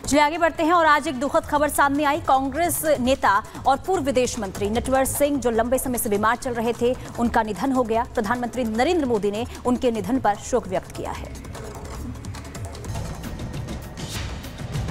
चलिए आगे बढ़ते हैं और आज एक दुखद खबर सामने आई। कांग्रेस नेता और पूर्व विदेश मंत्री नटवर सिंह जो लंबे समय से बीमार चल रहे थे, उनका निधन हो गया। प्रधानमंत्री नरेंद्र मोदी ने उनके निधन पर शोक व्यक्त किया है।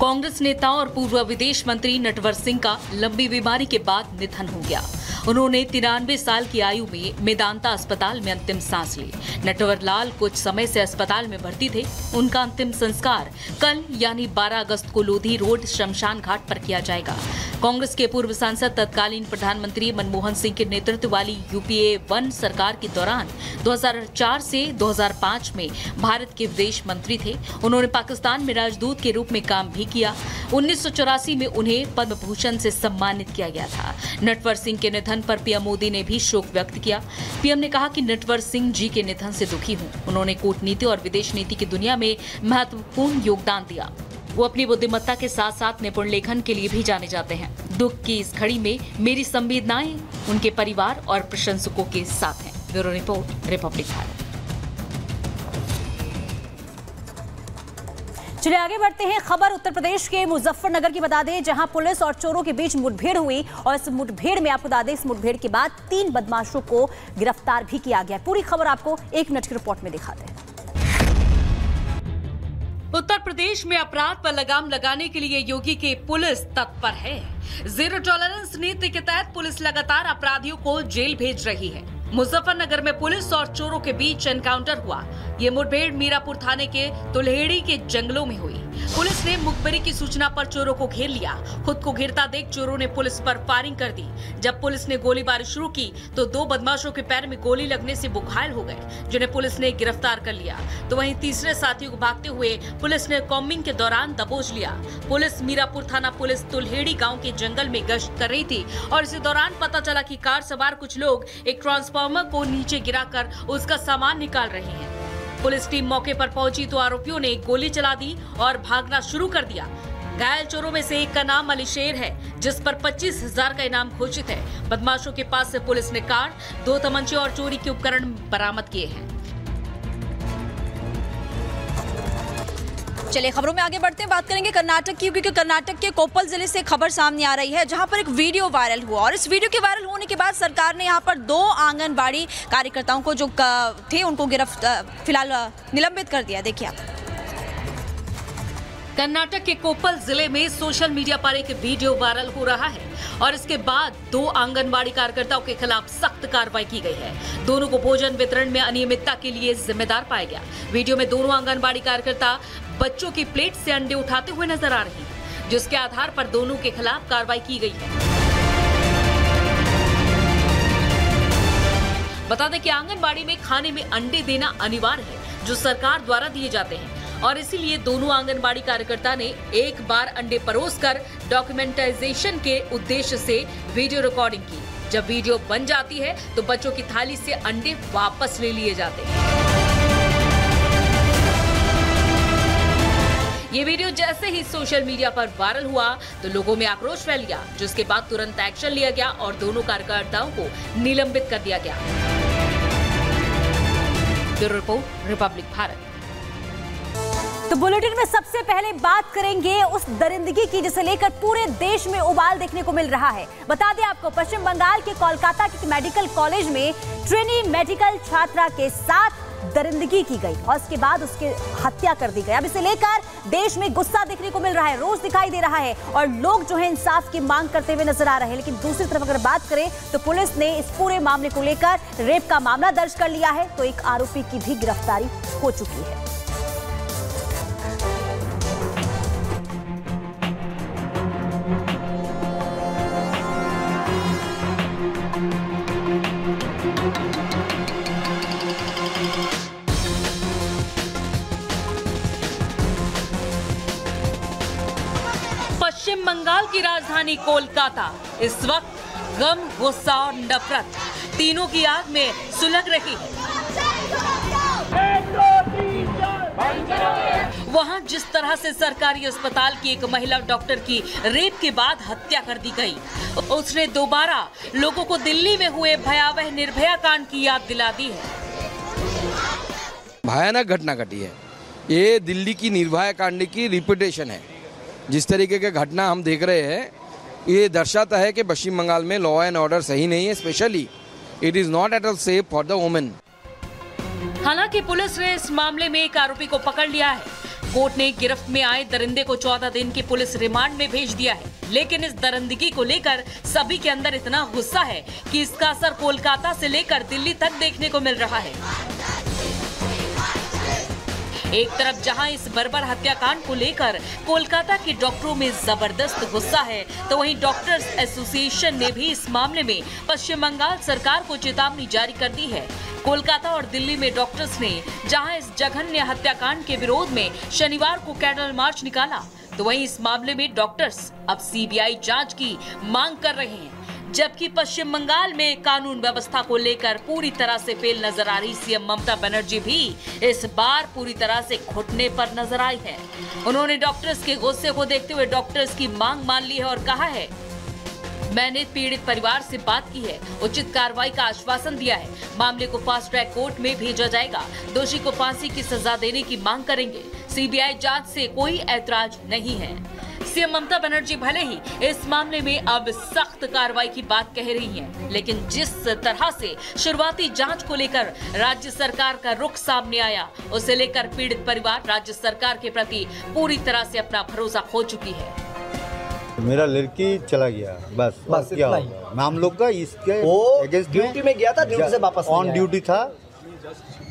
कांग्रेस नेता और पूर्व विदेश मंत्री नटवर सिंह का लंबी बीमारी के बाद निधन हो गया। उन्होंने 93 साल की आयु में मेदांता अस्पताल में अंतिम सांस ली। नटवर लाल कुछ समय से अस्पताल में भर्ती थे। उनका अंतिम संस्कार कल यानी 12 अगस्त को लोधी रोड शमशान घाट पर किया जाएगा। कांग्रेस के पूर्व सांसद तत्कालीन प्रधानमंत्री मनमोहन सिंह के नेतृत्व वाली यूपीए 1 सरकार के दौरान 2004 से 2005 में भारत के विदेश मंत्री थे। उन्होंने पाकिस्तान में राजदूत के रूप में काम भी किया। 1984 में उन्हें पद्म भूषण से सम्मानित किया गया था। नटवर सिंह के निधन पर पीएम मोदी ने भी शोक व्यक्त किया। पीएम ने कहा कि नटवर सिंह जी के निधन से दुखी हूं। उन्होंने कूटनीति और विदेश नीति की दुनिया में महत्वपूर्ण योगदान दिया। वो अपनी बुद्धिमत्ता के साथ साथ निपुण लेखन के लिए भी जाने जाते हैं। दुख की इस घड़ी में मेरी संवेदनाएं उनके परिवार और प्रशंसकों के साथ हैं। Bureau report, Republic Bharat. चलिए आगे बढ़ते हैं। खबर उत्तर प्रदेश के मुजफ्फरनगर की बता दें, जहां पुलिस और चोरों के बीच मुठभेड़ हुई और इस मुठभेड़ में आपको बता दें, इस मुठभेड़ के बाद 3 बदमाशों को गिरफ्तार भी किया गया। पूरी खबर आपको 1 मिनट की रिपोर्ट में दिखाते हैं। उत्तर प्रदेश में अपराध पर लगाम लगाने के लिए योगी की पुलिस तत्पर है। जीरो टॉलरेंस नीति के तहत पुलिस लगातार अपराधियों को जेल भेज रही है। मुजफ्फरनगर में पुलिस और चोरों के बीच एनकाउंटर हुआ। ये मुठभेड़ मीरापुर थाने के तुल्हेड़ी के जंगलों में हुई। पुलिस ने मुखबिरी की सूचना पर चोरों को घेर लिया। खुद को घिरता देख चोरों ने पुलिस पर फायरिंग कर दी। जब पुलिस ने गोलीबारी शुरू की तो 2 बदमाशों के पैर में गोली लगने से वो घायल हो गए, जिन्हें पुलिस ने गिरफ्तार कर लिया। तो वहीं तीसरे साथियों को भागते हुए पुलिस ने कॉम्बिंग के दौरान दबोच लिया। पुलिस मीरापुर थाना पुलिस तुल्हेड़ी गाँव के जंगल में गश्त कर रही थी और इसी दौरान पता चला कि कार सवार कुछ लोग एक ट्रांसफार्मर को नीचे गिराकर उसका सामान निकाल रहे हैं। पुलिस टीम मौके पर पहुंची तो आरोपियों ने गोली चला दी और भागना शुरू कर दिया। घायल चोरों में से एक का नाम अली शेर है, जिस पर 25,000 का इनाम घोषित है। बदमाशों के पास से पुलिस ने कार, 2 तमंचे और चोरी के उपकरण बरामद किए हैं। चलिए खबरों में आगे बढ़ते हैं, बात करेंगे कर्नाटक की, क्योंकि कर्नाटक के कोप्पल जिले से खबर सामने आ रही है, जहां पर एक वीडियो वायरल हुआ और इस वीडियो के वायरल होने के बाद सरकार ने यहां पर 2 आंगनबाड़ी कार्यकर्ताओं को जो थे उनको फिलहाल निलंबित कर दिया। देखिए आप। कर्नाटक के कोप्पल जिले में सोशल मीडिया पर एक वीडियो वायरल हो रहा है और इसके बाद 2 आंगनबाड़ी कार्यकर्ताओं के खिलाफ सख्त कार्रवाई की गई है। दोनों को भोजन वितरण में अनियमितता के लिए जिम्मेदार पाया गया। वीडियो में दोनों आंगनबाड़ी कार्यकर्ता बच्चों की प्लेट से अंडे उठाते हुए नजर आ रही है, जिसके आधार पर दोनों के खिलाफ कार्रवाई की गई है। बता दें कि आंगनबाड़ी में खाने में अंडे देना अनिवार्य है, जो सरकार द्वारा दिए जाते हैं और इसीलिए दोनों आंगनबाड़ी कार्यकर्ता ने एक बार अंडे परोसकर डॉक्यूमेंटाइजेशन के उद्देश्य से वीडियो रिकॉर्डिंग की। जब वीडियो बन जाती है तो बच्चों की थाली से अंडे वापस ले लिए जाते हैं। ये वीडियो जैसे ही सोशल मीडिया पर वायरल हुआ तो लोगों में आक्रोश फैल गया, जिसके बाद तुरंत एक्शन लिया गया और दोनों कार्यकर्ताओं को निलंबित कर दिया गया। Bureau report, Republic Bharat. तो बुलेटिन में सबसे पहले बात करेंगे उस दरिंदगी की जिसे लेकर पूरे देश में उबाल देखने को मिल रहा है। बता दें आपको, पश्चिम बंगाल के कोलकाता के मेडिकल कॉलेज में ट्रेनी मेडिकल छात्रा के साथ दरिंदगी की गई और इसके बाद उसकी हत्या कर दी गई। अब इसे लेकर देश में गुस्सा देखने को मिल रहा है, रोष दिखाई दे रहा है और लोग जो है इंसाफ की मांग करते हुए नजर आ रहे हैं। लेकिन दूसरी तरफ अगर बात करें तो पुलिस ने इस पूरे मामले को लेकर रेप का मामला दर्ज कर लिया है, तो एक आरोपी की भी गिरफ्तारी हो चुकी है। पश्चिम बंगाल की राजधानी कोलकाता इस वक्त गम, गुस्सा और नफरत तीनों की आग में सुलग रही है। वहां जिस तरह से सरकारी अस्पताल की एक महिला डॉक्टर की रेप के बाद हत्या कर दी गई, उसने दोबारा लोगों को दिल्ली में हुए भयावह निर्भया कांड की याद दिला दी है। भयानक घटना घटी है। ये दिल्ली की निर्भया कांड की रिपीटेशन है। जिस तरीके के घटना हम देख रहे हैं, ये दर्शाता है कि पश्चिम बंगाल में लॉ एंड ऑर्डर सही नहीं है। Specially it is not at all safe for the women. हालांकि पुलिस ने इस मामले में एक आरोपी को पकड़ लिया है। कोर्ट ने गिरफ्त में आए दरिंदे को 14 दिन की पुलिस रिमांड में भेज दिया है। लेकिन इस दरिंदगी को लेकर सभी के अंदर इतना गुस्सा है कि इसका असर कोलकाता से लेकर दिल्ली तक देखने को मिल रहा है। एक तरफ जहां इस बर्बर हत्याकांड को लेकर कोलकाता के डॉक्टरों में जबरदस्त गुस्सा है, तो वहीं डॉक्टर्स एसोसिएशन ने भी इस मामले में पश्चिम बंगाल सरकार को चेतावनी जारी कर दी है। कोलकाता और दिल्ली में डॉक्टर्स ने जहां इस जघन्य हत्याकांड के विरोध में शनिवार को कैंडल मार्च निकाला, तो वहीं इस मामले में डॉक्टर्स अब सीबीआई जांच की मांग कर रहे हैं। जबकि पश्चिम बंगाल में कानून व्यवस्था को लेकर पूरी तरह से फेल नजर आ रही सीएम ममता बनर्जी भी इस बार पूरी तरह से घुटने पर नजर आई है। उन्होंने डॉक्टर्स के गुस्से को देखते हुए डॉक्टर्स की मांग मान ली है और कहा है, मैंने पीड़ित परिवार से बात की है, उचित कार्रवाई का आश्वासन दिया है। मामले को फास्ट ट्रैक कोर्ट में भेजा जाएगा। दोषी को फांसी की सजा देने की मांग करेंगे। सीबीआई जांच से कोई ऐतराज नहीं है। सीएम ममता बनर्जी भले ही इस मामले में अब सख्त कार्रवाई की बात कह रही हैं, लेकिन जिस तरह से शुरुआती जांच को लेकर राज्य सरकार का रुख सामने आया, उसे लेकर पीड़ित परिवार राज्य सरकार के प्रति पूरी तरह से अपना भरोसा खो चुकी है। मेरा लड़की चला गया, बस क्या होगा। हम लोग का इसके अगेंस्ट ड्यूटी में गया था, ड्यूटी से वापस ऑन ड्यूटी था।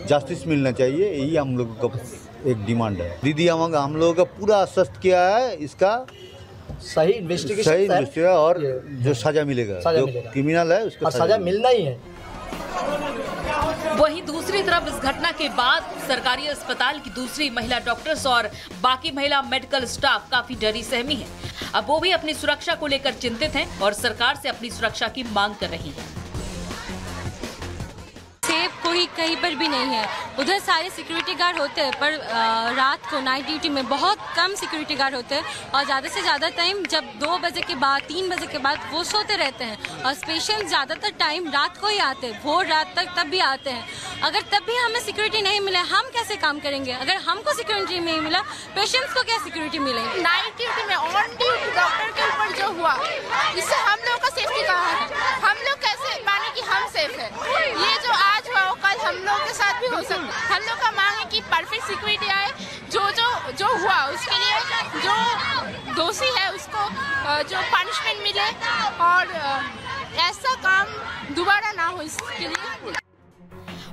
जस्टिस मिलना चाहिए, यही हम लोग का एक डिमांड है। दीदी हम लोगों का पूरा आश्वस्त किया है, इसका सही इन्वेस्टिगेशन और जो सजा मिलेगा, जो क्रिमिनल है उसको सजा मिलना ही है। वहीं दूसरी तरफ इस घटना के बाद सरकारी अस्पताल की दूसरी महिला डॉक्टर्स और बाकी महिला मेडिकल स्टाफ काफी डरी सहमी है। अब वो भी अपनी सुरक्षा को लेकर चिंतित हैं और सरकार से अपनी सुरक्षा की मांग कर रही हैं। कोई कहीं पर भी नहीं है। उधर सारे सिक्योरिटी गार्ड होते हैं, पर रात को नाइट ड्यूटी में बहुत कम सिक्योरिटी गार्ड होते हैं और ज़्यादा से ज़्यादा टाइम जब 2 बजे के बाद 3 बजे के बाद वो सोते रहते हैं और पेशेंट ज़्यादातर टाइम रात को ही आते हैं, भोर रात तक तब भी आते हैं। अगर तब भी हमें सिक्योरिटी नहीं मिले, हम कैसे काम करेंगे? अगर हमको सिक्योरिटी नहीं मिला, पेशेंट्स को क्या सिक्योरिटी मिलेगी? नाइट ड्यूटी में ऑन ड्यूटी डॉक्टर के ऊपर जो हुआ, इससे हम लोग का सेफ्टी कहाँ है? हम लोग कैसे माने कि हम सेफ है? ये जो आज हुआ कल हम लोग के साथ भी हो सकता है। हम लोग का मांग है कि परफेक्ट सिक्योरिटी आए। जो हुआ उसके लिए जो दोषी है उसको जो पनिशमेंट मिले और ऐसा काम दोबारा ना हो, इसके लिए।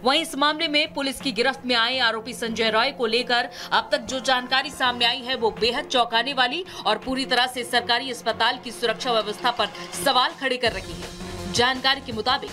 वहीं इस मामले में पुलिस की गिरफ्त में आए आरोपी संजय रॉय को लेकर अब तक जो जानकारी सामने आई है वो बेहद चौंकाने वाली और पूरी तरह से सरकारी अस्पताल की सुरक्षा व्यवस्था पर सवाल खड़े कर रही है। जानकारी के मुताबिक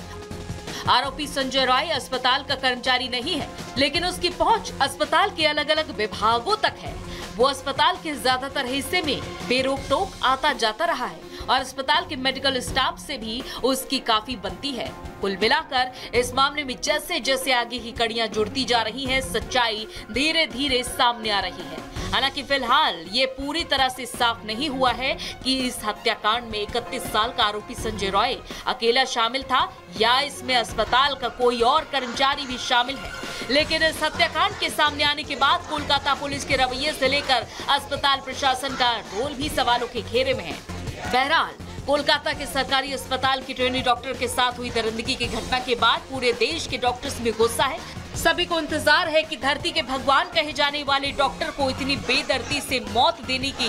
आरोपी संजय रॉय अस्पताल का कर्मचारी नहीं है, लेकिन उसकी पहुंच अस्पताल के अलग अलग विभागों तक है। वो अस्पताल के ज्यादातर हिस्से में बेरोक टोक आता जाता रहा है और अस्पताल के मेडिकल स्टाफ से भी उसकी काफी बनती है। कुल मिलाकर इस मामले में जैसे जैसे आगे की कड़ियां जुड़ती जा रही हैं, सच्चाई धीरे धीरे सामने आ रही है। हालांकि फिलहाल ये पूरी तरह से साफ नहीं हुआ है कि इस हत्याकांड में 31 साल का आरोपी संजय रॉय अकेला शामिल था या इसमें अस्पताल का कोई और कर्मचारी भी शामिल है। लेकिन इस हत्याकांड के सामने आने के बाद कोलकाता पुलिस के रवैये से लेकर अस्पताल प्रशासन का रोल भी सवालों के घेरे में है। बहरहाल कोलकाता के सरकारी अस्पताल के ट्रेनी डॉक्टर के साथ हुई दरिंदगी की घटना के बाद पूरे देश के डॉक्टर्स में गुस्सा है। सभी को इंतजार है कि धरती के भगवान कहे जाने वाले डॉक्टर को इतनी बेदर्दी से मौत देने की